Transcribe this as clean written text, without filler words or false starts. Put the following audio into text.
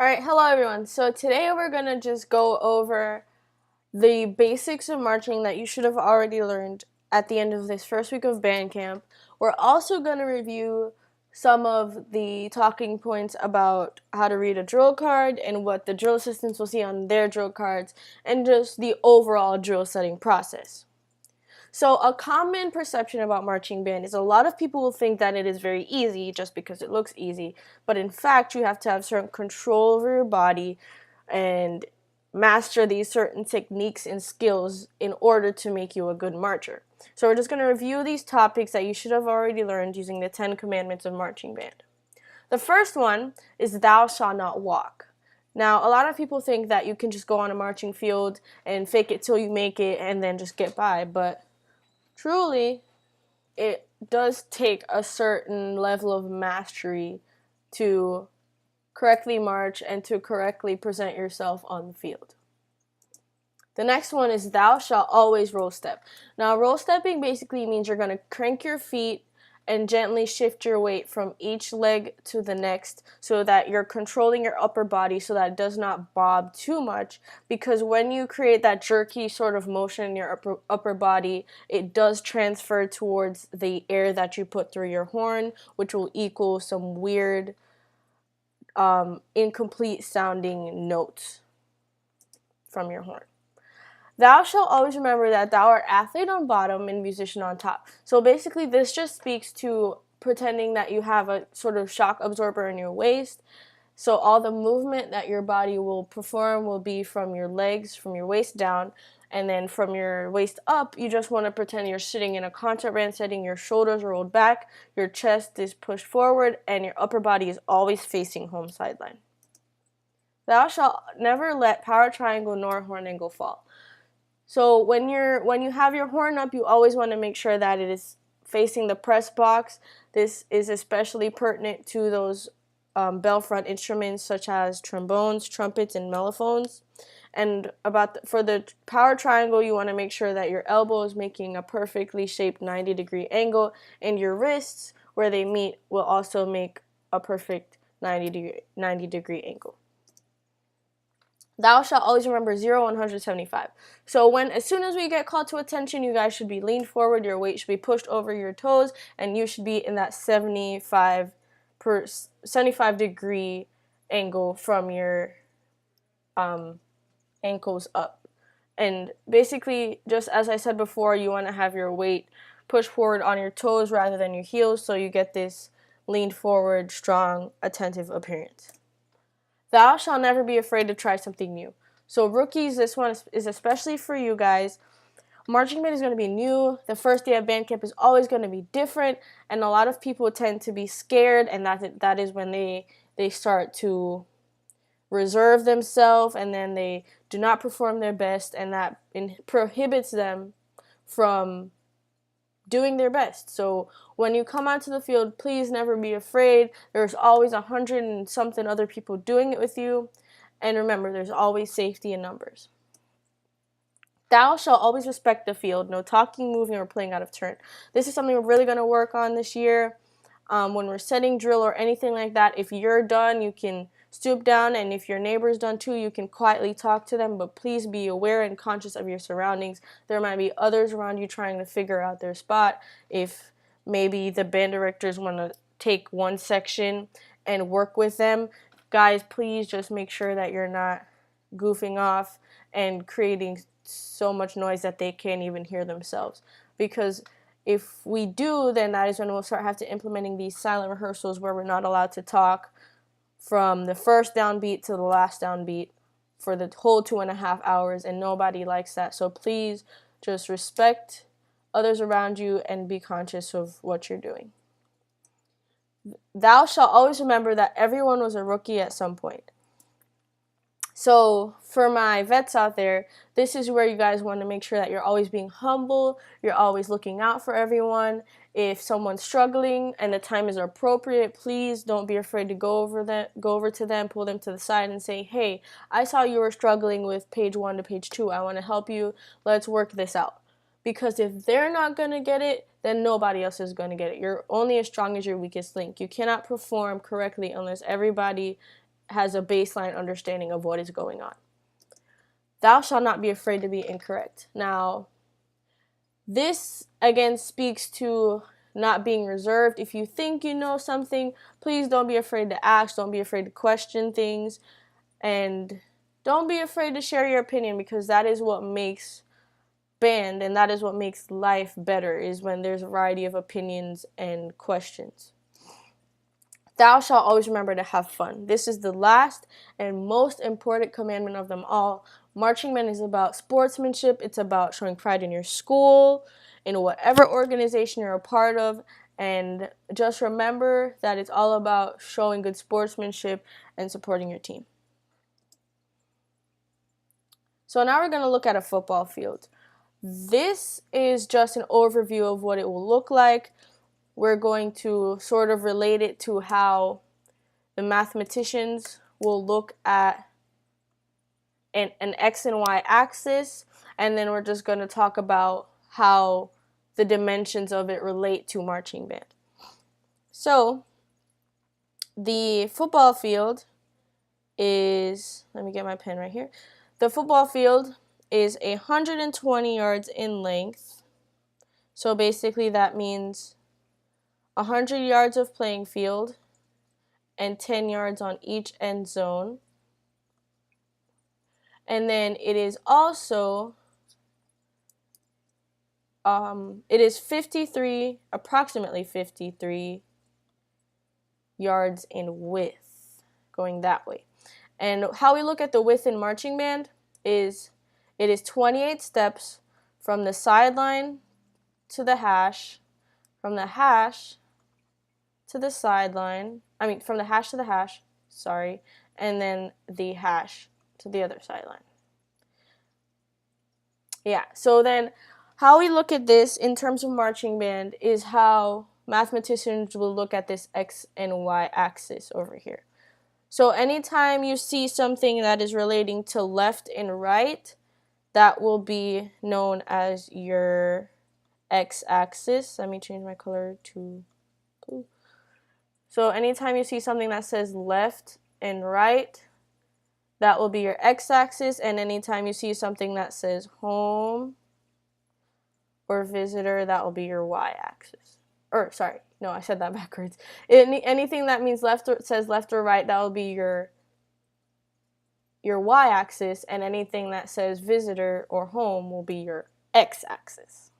Alright, hello everyone. So today we're going to just go over the basics of marching that you should have already learned at the end of this first week of band camp. We're also going to review some of the talking points about how to read a drill card and what the drill assistants will see on their drill cards and just the overall drill setting process. So a common perception about marching band is a lot of people will think that it is very easy just because it looks easy, but in fact you have to have certain control over your body and master these certain techniques and skills in order to make you a good marcher. So we're just going to review these topics that you should have already learned using the 10 commandments of marching band. The first one is thou shalt not walk. Now, a lot of people think that you can just go on a marching field and fake it till you make it and then just get by, but truly, it does take a certain level of mastery to correctly march and to correctly present yourself on the field. The next one is thou shalt always roll step. Now, roll stepping basically means you're going to crank your feet and gently shift your weight from each leg to the next so that you're controlling your upper body so that it does not bob too much, because when you create that jerky sort of motion in your upper body, it does transfer towards the air that you put through your horn, which will equal some weird incomplete sounding notes from your horn. Thou shalt always remember that thou art athlete on bottom and musician on top. So basically this just speaks to pretending that you have a sort of shock absorber in your waist. So all the movement that your body will perform will be from your legs, from your waist down, and then from your waist up, you just want to pretend you're sitting in a concert band setting, your shoulders are rolled back, your chest is pushed forward, and your upper body is always facing home sideline. Thou shalt never let power triangle nor horn angle fall. So when you have your horn up, you always want to make sure that it is facing the press box. This is especially pertinent to those bell front instruments such as trombones, trumpets, and mellophones. And for the power triangle, you want to make sure that your elbow is making a perfectly shaped 90-degree angle, and your wrists, where they meet, will also make a perfect 90-degree angle. Thou shalt always remember 0, 175. So as soon as we get called to attention, you guys should be leaned forward, your weight should be pushed over your toes, and you should be in that 75 degree angle from your ankles up. And basically, just as I said before, you want to have your weight pushed forward on your toes rather than your heels, so you get this leaned forward, strong, attentive appearance. Thou shalt never be afraid to try something new. So rookies, this one is especially for you guys. Marching band is going to be new. The first day of band camp is always going to be different, and a lot of people tend to be scared, and that is when they start to reserve themselves, and then they do not perform their best, and that prohibits them from doing their best. So when you come onto the field, please never be afraid. There's always 100 and something other people doing it with you. And remember, there's always safety in numbers. Thou shalt always respect the field. No talking, moving, or playing out of turn. This is something we're really going to work on this year. When we're setting drill or anything like that, if you're done, you can stoop down, and if your neighbor's done too, you can quietly talk to them, but please be aware and conscious of your surroundings. There might be others around you trying to figure out their spot. If maybe the band directors want to take one section and work with them, guys, please just make sure that you're not goofing off and creating so much noise that they can't even hear themselves. Because if we do, then that is when we'll start implementing these silent rehearsals where we're not allowed to talk from the first downbeat to the last downbeat for the whole 2.5 hours, and nobody likes that. So please just respect others around you and be conscious of what you're doing. Thou shalt always remember that everyone was a rookie at some point. So for my vets out there, this is where you guys want to make sure that you're always being humble, you're always looking out for everyone. If someone's struggling and the time is appropriate, please don't be afraid to go over to them, pull them to the side and say, hey, I saw you were struggling with page 1 to page 2. I want to help you. Let's work this out. Because if they're not going to get it, then nobody else is going to get it. You're only as strong as your weakest link. You cannot perform correctly unless everybody has a baseline understanding of what is going on. Thou shalt not be afraid to be incorrect. Now, this again speaks to not being reserved. If you think you know something, please don't be afraid to ask, don't be afraid to question things, and don't be afraid to share your opinion, because that is what makes band and that is what makes life better, is when there's a variety of opinions and questions. Thou shalt always remember to have fun. This is the last and most important commandment of them all. Marching band is about sportsmanship. It's about showing pride in your school, in whatever organization you're a part of. And just remember that it's all about showing good sportsmanship and supporting your team. So now we're going to look at a football field. This is just an overview of what it will look like. We're going to sort of relate it to how the mathematicians will look at an X and Y axis, and then we're just going to talk about how the dimensions of it relate to marching band. So the football field is, let me get my pen right here. The football field is 120 yards in length. So basically that means 100 yards of playing field and 10 yards on each end zone. And then it is also, it is approximately 53 yards in width, going that way. And how we look at the width in marching band is, it is 28 steps from the sideline to the hash, from the hash to the sideline, from the hash to the hash, and then the hash to the other sideline. Yeah, so then how we look at this in terms of marching band is how mathematicians will look at this X and Y axis over here. So anytime you see something that is relating to left and right, that will be known as your X-axis. Let me change my color to blue. So anytime you see something that says left and right, that will be your X-axis. And anytime you see something that says home or visitor, that will be your Y-axis. Or sorry, no, I said that backwards. Anything that means says left or right, that will be your Y-axis, and anything that says visitor or home will be your X-axis.